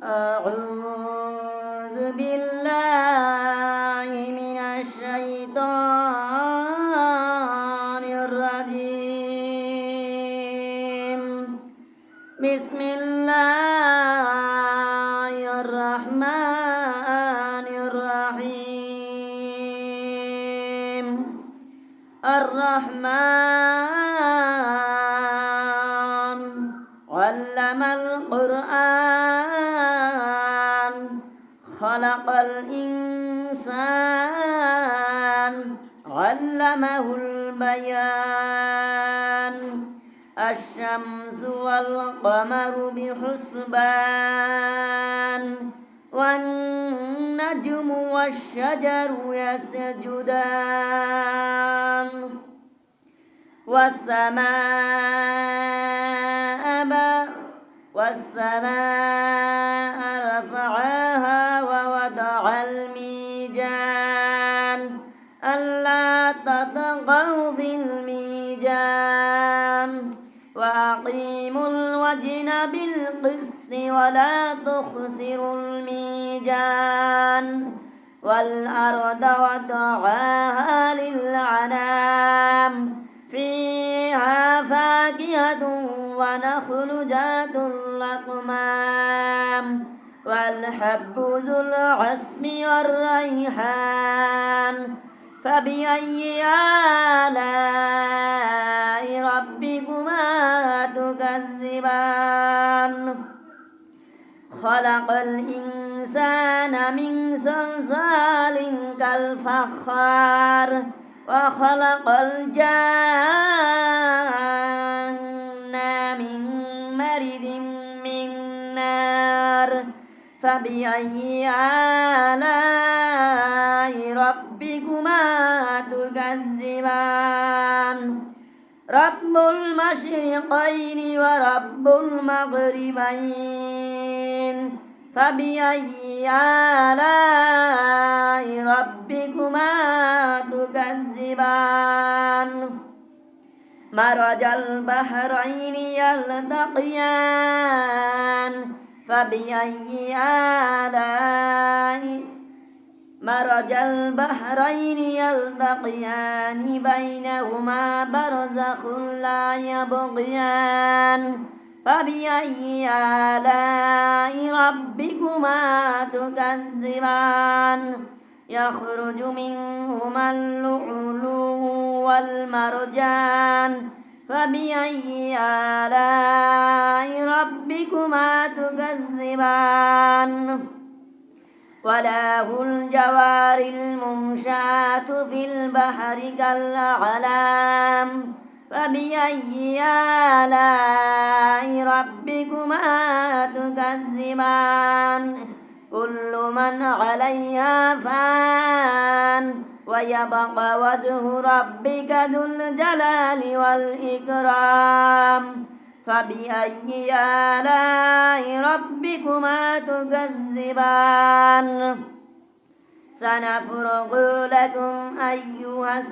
أعوذ بالله من الشيطان الرجيم. بسم الله الرحمن الرحيم. الرحمن علم القرآن خلق الإنسان علمه البيان. الشمس والقمر بحسبان والنجم والشجر يسجدان. والسماء رفعها ووضع الميزان ألا تطغوا في الميزان وأقيموا الوزن بالقسط ولا تخسروا الميزان. والأرض وضعها للأنام فيها فاكهة ونخل ذات الأكمام والحب ذو العصف والريحان. فبأي آلاء ربكما تكذبان؟ خلق الإنسان من صلصال كالفخار وخلق الجان من مرد من نار. فبأي آلاء ربكما تكذبان؟ رب المشرقين ورب المغربين. فبأي آلاء ربكما تكذبان؟ مرج البحرين يلتقيان. فبأي آلاء مرج البحرين يلتقيان بينهما برزخ لا يبغيان. فبأي آلاء ربكما تكذبان؟ يخرج منهما اللؤلؤ والمرجان. فبأي آلاء ربكما تكذبان؟ وله الجوار المنشآت في البحر كالأعلام. فبأي آلاء ربكما تكذبان؟ كل من عليها فان ويبقى وجه ربك ذو الجلال والإكرام. فبأي آلاء ربكما تكذبان؟ سنفرغ لكم أيها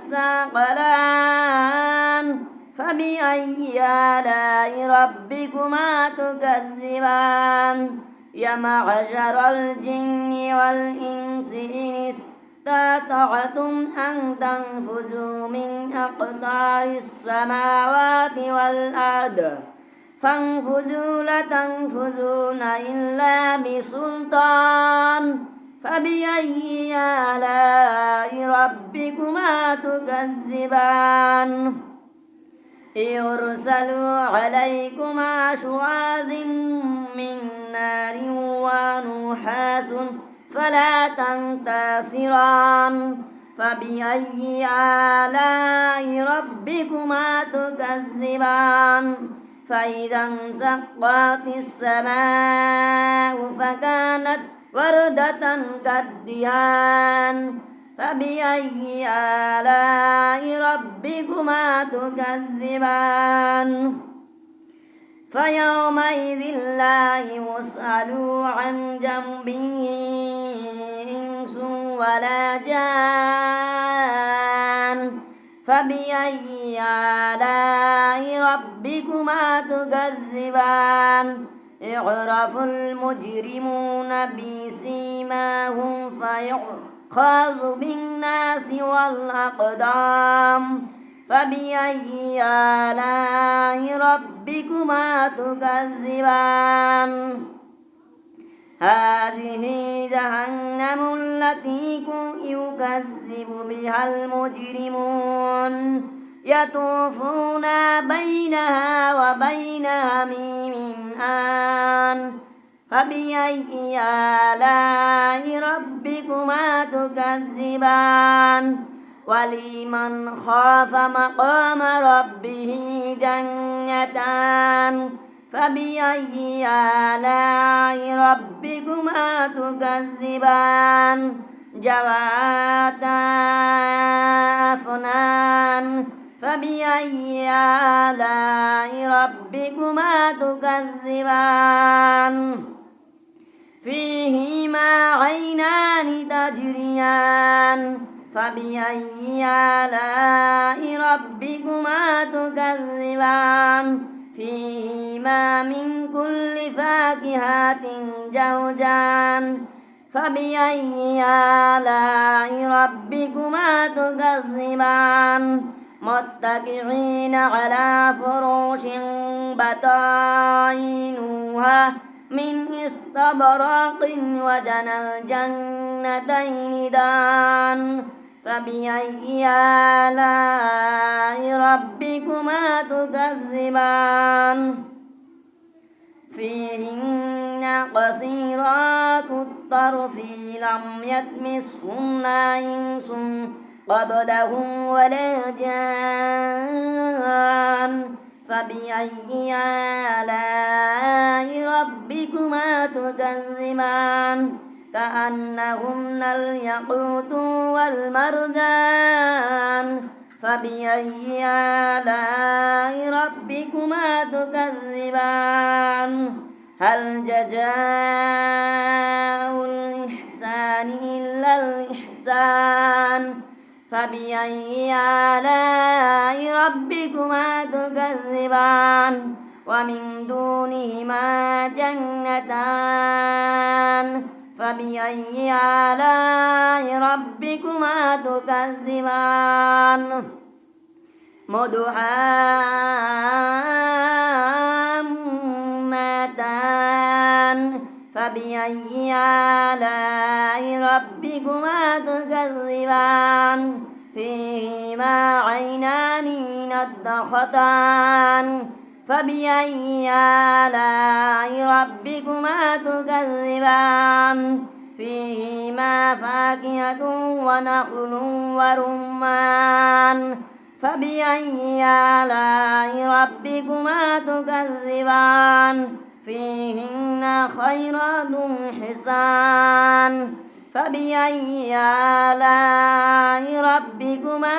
الثقلان. فبأي آلاء ربكما تكذبان؟ يا معشر الجن والإنس إن استطعتم أن تنفذوا من أقطار السماوات والأرض فانفذوا لتنفذون إلا بسلطان. فبأي آلاء ربكما تكذبان؟ يرسل عليكما شواظ من نار ونحاس فلا تنتصران. فبأي آلاء ربكما تكذبان؟ فإذا انشقت السماء فكانت وردة كالدهان. فبأي آلاء ربكما تكذبان؟ فيومئذ لا يسأل عن ذنبه إنس ولا جان. فبأي آلاء ربكما تكذبان؟ يعرف المجرمون بسيماهم فيؤخذ بالناس والأقدام فبأي آلاء ربكما تكذبان هذه جهنم التي يكذب بها المجرمون يطوفون بينها وبين حميم آن فبأي آلاء ربكما تكذبان ولمن خاف مقام ربه جنتان فبأي آلاء ربكما تكذبان ذواتا أفنان فبأي آلاء ربكما تكذبان فيهما عينان تجريان فبأي آلاء ربكما تكذبان فيهما من كل فاكهة زوجان فبأي آلاء ربكما تكذبان متكئين على فروش بطائنها من استبرق وجنى الجنتين دان فبأي آلاء ربكما تكذبان فيهن قصيرات الطرف لم يطمثهن إنس قبلهم ولا جان فبأي آلاء ربكما تكذبان كأنهن الياقوت والمرجان فبأي آلاء ربكما تكذبان هل جزاء الإحسان إلا الإحسان فبأي آلاء ربكما تكذبان ومن دونهما جنتان فبأي آلاء ربكما تكذبان مدحامتان فبأي آلاء ربكما تكذبان فيهما عينان نضختان فبأي آلاء ربكما تكذبان فيهما فاكهة ونخل ورمان فبأي آلاء ربكما تكذبان فيهن خيرات حسان فبأي آلاء ربكما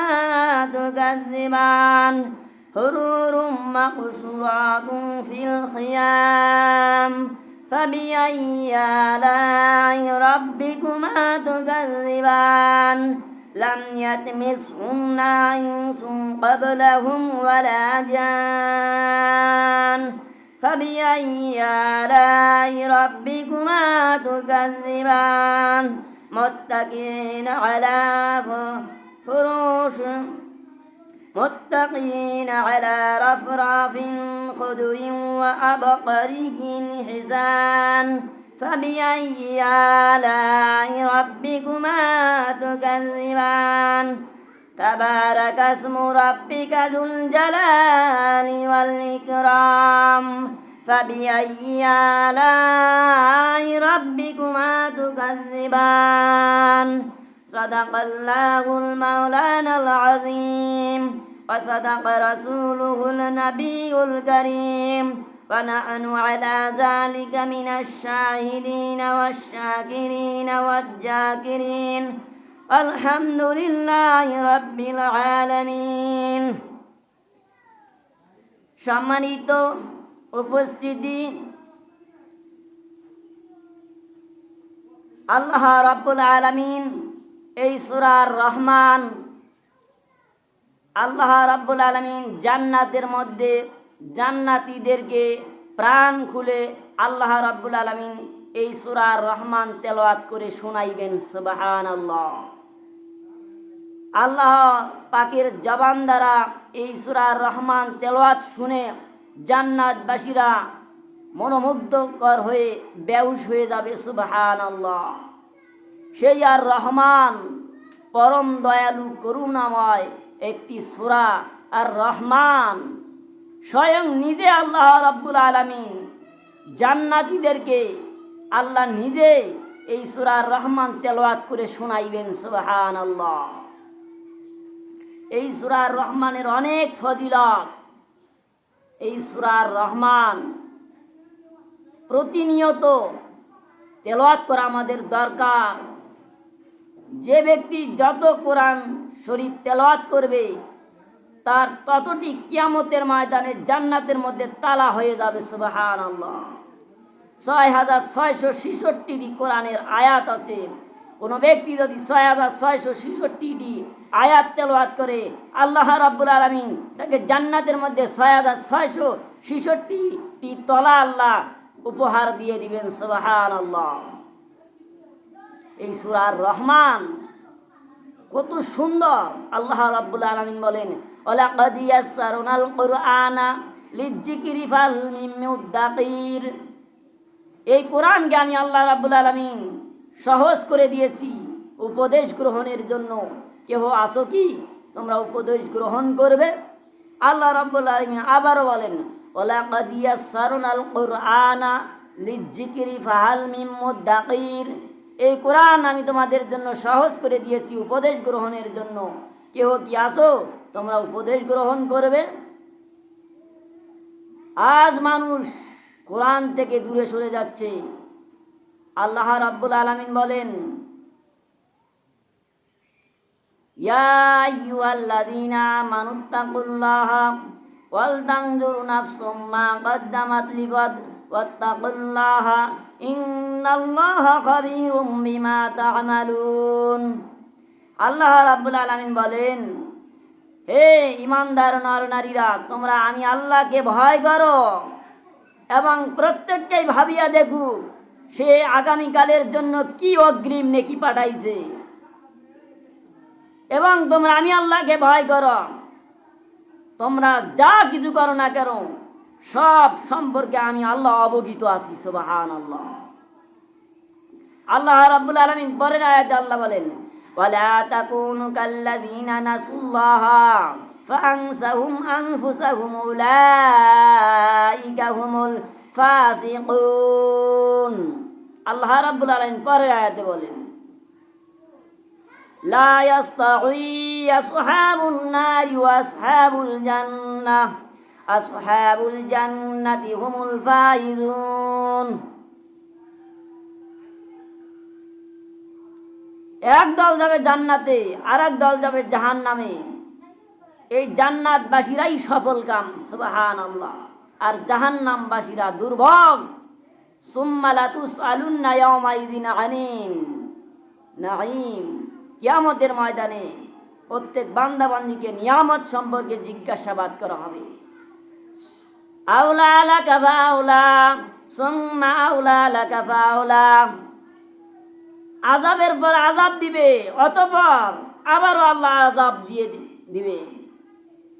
تكذبان حرور مقصورات في الخيام فبأي آلاء ربكما تكذبان لم يطمثهن إنس قبلهم ولا جان فبأي آلاء ربكما تكذبان متكئين على رفرف خضر وعبقري حسان فبأي آلاء ربكما تكذبان تبارك اسم ربك ذو الجلال والإكرام فبأي آلاء ربكما تكذبان صدق الله المولانا العظيم وصدق رسوله النبي الكريم ونحن على ذلك من الشاهدين والشاكرين والذاكرين الحمد لله رب العالمين সম্মানিত উপস্থিতি আল্লাহ রাব্বুল আলামিন এই সূরার রহমান আল্লাহ রাব্বুল আলামিন জান্নাতের মধ্যে জান্নাতীদেরকে প্রাণ খুলে আল্লাহ রাব্বুল আলামিন এই সূরা রহমান তেলাওয়াত করে শোনাইবেন। সুবহানাল্লাহ। আল্লাহ পাকের জবান দ্বারা এই সূরা রহমান তেলাওয়াত শুনে জান্নাতবাসীরা মনোমুগ্ধকর হয়ে বেহুশ হয়ে যাবে। সুবহানাল্লাহ। সেই আর রহমান পরম দয়ালু করুণাময় একটি সূরা আর রহমান। স্বয়ং নিজে আল্লাহ রাব্বুল আলামিন জান্নাতীদেরকে আল্লাহ নিজে এই সূরা রহমান তেলাওয়াত করে শোনাইবেন। সুবহানাল্লাহ। এই সূরা রহমানের অনেক ফজিলত। এই সূরা রহমান প্রতিনিয়ত তেলাওয়াত করা আমাদের দরকার। যে ব্যক্তি যত কোরআন শরীফ তেলাওয়াত করবে তার ততটি কিয়ামতের ময়দানে জান্নাতের মধ্যে তালা হয়ে যাবে। সুবহানাল্লাহ। 6666টি কোরআনের আয়াত আছে। কোনো ব্যক্তি যদি 6666টি আয়াত তেলাওয়াত করে আল্লাহ রাব্বুল আলামিন তাকে জান্নাতের মধ্যে 6666টি তলা আল্লাহ উপহার দিয়ে দিবেন। সুবহানাল্লাহ। এই সূরা রহমান কত সুন্দর। আল্লাহ রাব্বুল আলামিন বলেন, ওয়ালাকাদ ইয়াসসারনাল কুরআনা লিযিকরি ফাল মিন মুদ্দাকির। এই কোরআনকে আমি আল্লাহ রাব্বুল আলামিন সহজ করে দিয়েছি উপদেশ গ্রহণের জন্য। কেহ আসো কি তোমরা উপদেশ গ্রহণ করবে? আল্লাহ রাব্বুল আলামিন আবারও বলেন, ওয়ালাকাদ ইয়াসসারনাল কুরআনা লিযিকরি ফাল মিন মুদ্দাকির। এই কোরআন আমি তোমাদের জন্য সহজ করে দিয়েছি উপদেশ গ্রহণের জন্য। কেহ কি আসো তোমরা উপদেশ গ্রহণ করবে? আজ মানুষ কোরআন থেকে দূরে সরে যাচ্ছে। আল্লাহ রাব্বুল আলামিন বলেন, ইয়া আইয়ুহাল্লাযীনা আমানুত্তাকুল্লাহা ওয়াল তানজুর নাফসুম মা কদ্দামাত লিগাদ ওয়াত্তাকুল্লাহা ইন্নাল্লাহা খাবীরুম বিমা তা'মালুন। আল্লাহ রাব্বুল আলামিন বলেন, হে ঈমানদার নরনারীরা, তোমরা আমি আল্লাহকে ভয় করো এবং প্রত্যেককেই ভাবিয়া দেখো সে আগামীকালের জন্য কি অগ্রিম নেকি পাঠাইছে। এবং তোমরা আমি আল্লাহকে ভয় করো, তোমরা যা কিছু করো না কেন সব সম্পর্কে আমি আল্লাহ অবগত আছি। সুবহানাল্লাহ। আল্লাহ রাব্বুল আলামিন পরের আয়াতে আল্লাহ বলেন, ওয়ালা তাকুনু কাল্লাযীনা নাসুল্লাহা ফাআনসাহুম আনফুসাহুম উলাইকা হুমুল ফাসিকুন। আল্লাহ রাব্বুল আলামিন পরের আয়াতে বলেন, লা ইয়াসতাউই আসহাবুন নারি ওয়া আসহাবুল জান্নাহ আসহাবুল জান্নাতি হুমুল ফাইজুন। এক দল যাবে জান্নাতে আর এক দল যাবে জাহান্নামে। এই জান্নাতবাসীরাই সফল কাম। সুবহানাল্লাহ। আর জাহান্নামবাসীরা দুর্ভোগ। সুম্মা লাতুসআলুন্না ইয়াওমাইযিন আনিন নাঈম। কিয়ামতের ময়দানে প্রত্যেক বান্দা বান্দীকে নিয়ামত সম্পর্কে জিজ্ঞাসাবাদ করা হবে। আউলা লাকা ফাউলা সুম্মা আউলা লাকা ফাউলা। আযাবের পর আযাব দিবে, অতঃপর আবারও আল্লাহ আযাব দিয়ে দিবে।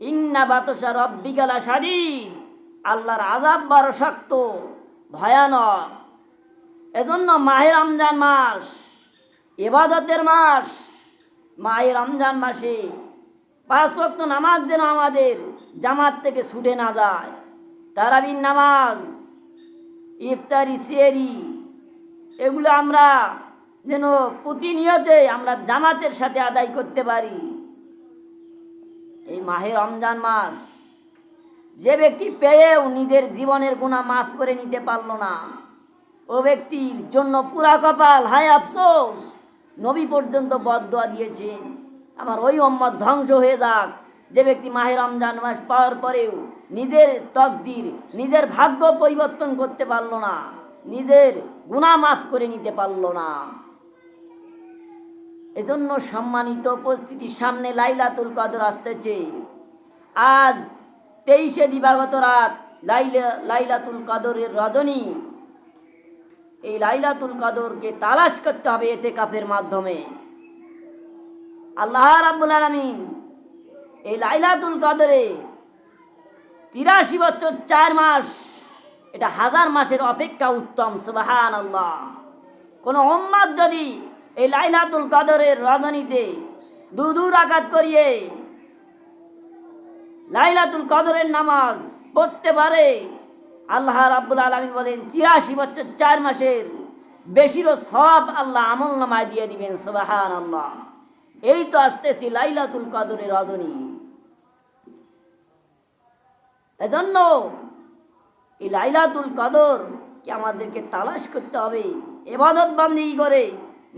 ইন্না বাতশা রাব্বিকা লাশাদীদ। আল্লাহর আযাব বড় শক্ত, ভয়ানক। এজন্য মাহে রমজান মাস ইবাদতের মাস। মাহে রমজান মাসে 5 ওয়াক্ত নামাজ যেন আমাদের জামাত থেকে ছুটে না যায়। তারাবির নামাজ, ইফতারি, সেহরি এগুলো আমরা যেন প্রতিনিয়তে আমরা জামাতের সাথে আদায় করতে পারি। এই মাহে রমজান মাস যে ব্যক্তি পেয়েও নিজের জীবনের গুনাহ মাফ করে নিতে পারল না, ও ব্যক্তির জন্য পুরা কপাল, হায় আফসোস। নবী পর্যন্ত বদদুয়া দিয়েছেন, আমার ওই উম্মত ধ্বংস হয়ে যাক যে ব্যক্তি মাহে রমজান মাস পাওয়ার পরেও নিজের তকদির, নিজের ভাগ্য পরিবর্তন করতে পারল না, নিজের গুনাহ মাফ করে নিতে পারল না। এজন্য সম্মানিত উপস্থিতির সামনে লাইলাতুল কদর আসতেছে। আজ 23শে দিবাগত রাত লাইলাতুল কদরের রজনী। এই লাইলাতুল কদরকে তালাশ করতে হবে ইতিকাফের মাধ্যমে। আল্লাহ রাব্বুল আলামিন এই লাইলাতুল কদরে 83 বছর 4 মাস, এটা 1000 মাসের অপেক্ষা উত্তম। সুবহানাল্লাহ। কোন উম্মত যদি এই লাইলাতুল কদরের রজনীতে দু রাকাত করিয়ে লাইলাতুল কদরের নামাজ পড়তে পারে, আল্লাহ রাব্বুল আলামিন বলেন 83 বছর 4 মাসের বেশিরও সব আল্লাহ আমল নামায় দিয়ে দিবেন। সুবহানাল্লাহ। এই তো আসতেছি লাইলাতুল কদরের রজনী। এজন্য এই লাইলাতুল কদর কে আমাদেরকে তালাশ করতে হবে, ইবাদত বান্দেগি করে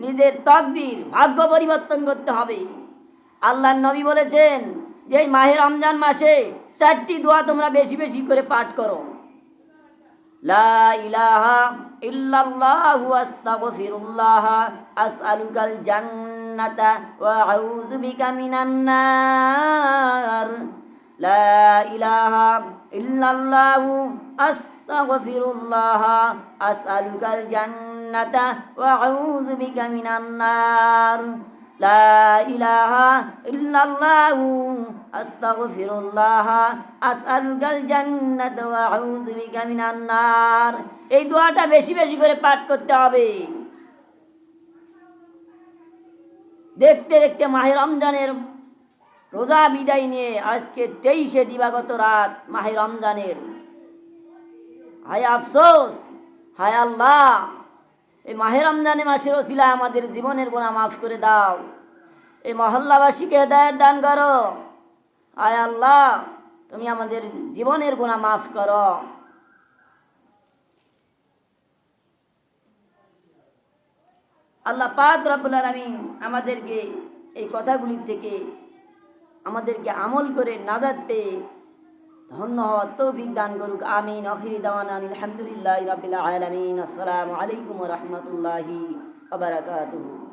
নিজের তাকদীর ভাগ্য পরিবর্তন করতে হবে। আল্লাহর নবী বলেছেন যে এই মাহে রমজান মাসে 4টি দোয়া তোমরা বেশি বেশি করে পাঠ করো। লা ইলাহা ইল্লাল্লাহু আস্তাগফিরুল্লাহ আসআলুকাল জান্নাতা ওয়া আউযু বিকা মিনান নার। লা ইলাহা ইল্লাল্লাহু আস্তাগফিরুল্লাহ আসআলুকাল জান্নাতা ওয়া আউযু বিকা মিনান নার। লা ইলাহা ইল্লাল্লাহু আস্তাগফিরুল্লাহ আসআলুকাল জান্নাতা ওয়া আউযু বিকা মিনান নার। এই দোয়াটা বেশি বেশি করে পাঠ করতে হবে। দেখতে দেখতে মাহে রমজানের রোজা বিদায় নিয়ে আজকে 23শে দিবাগত রাত মাহে রমজানের। হায় আফসোস, হায় আল্লাহ, এই মাহে রমজানের মাসের ওসিলায় আমাদের জীবনের গুনাহ মাফ করে দাও। এই মহল্লাবাসীকে হেদায়েত দান করো। হায় আল্লাহ, তুমি আমাদের জীবনের গুনাহ মাফ করো। আল্লাহ পাক রব্বুল আলামিন আমাদেরকে এই কথাগুলি থেকে আমাদেরকে আমল করে নাজাত পেয়ে ধন্য হওয়ার তৌফিক দান করুক। আমিন। আখিরি দাওয়ানা আলহামদুলিল্লাহি রাব্বিল আলামিন। আসসালামু আলাইকুম ওয়া রাহমাতুল্লাহি ওয়া বারাকাতুহু।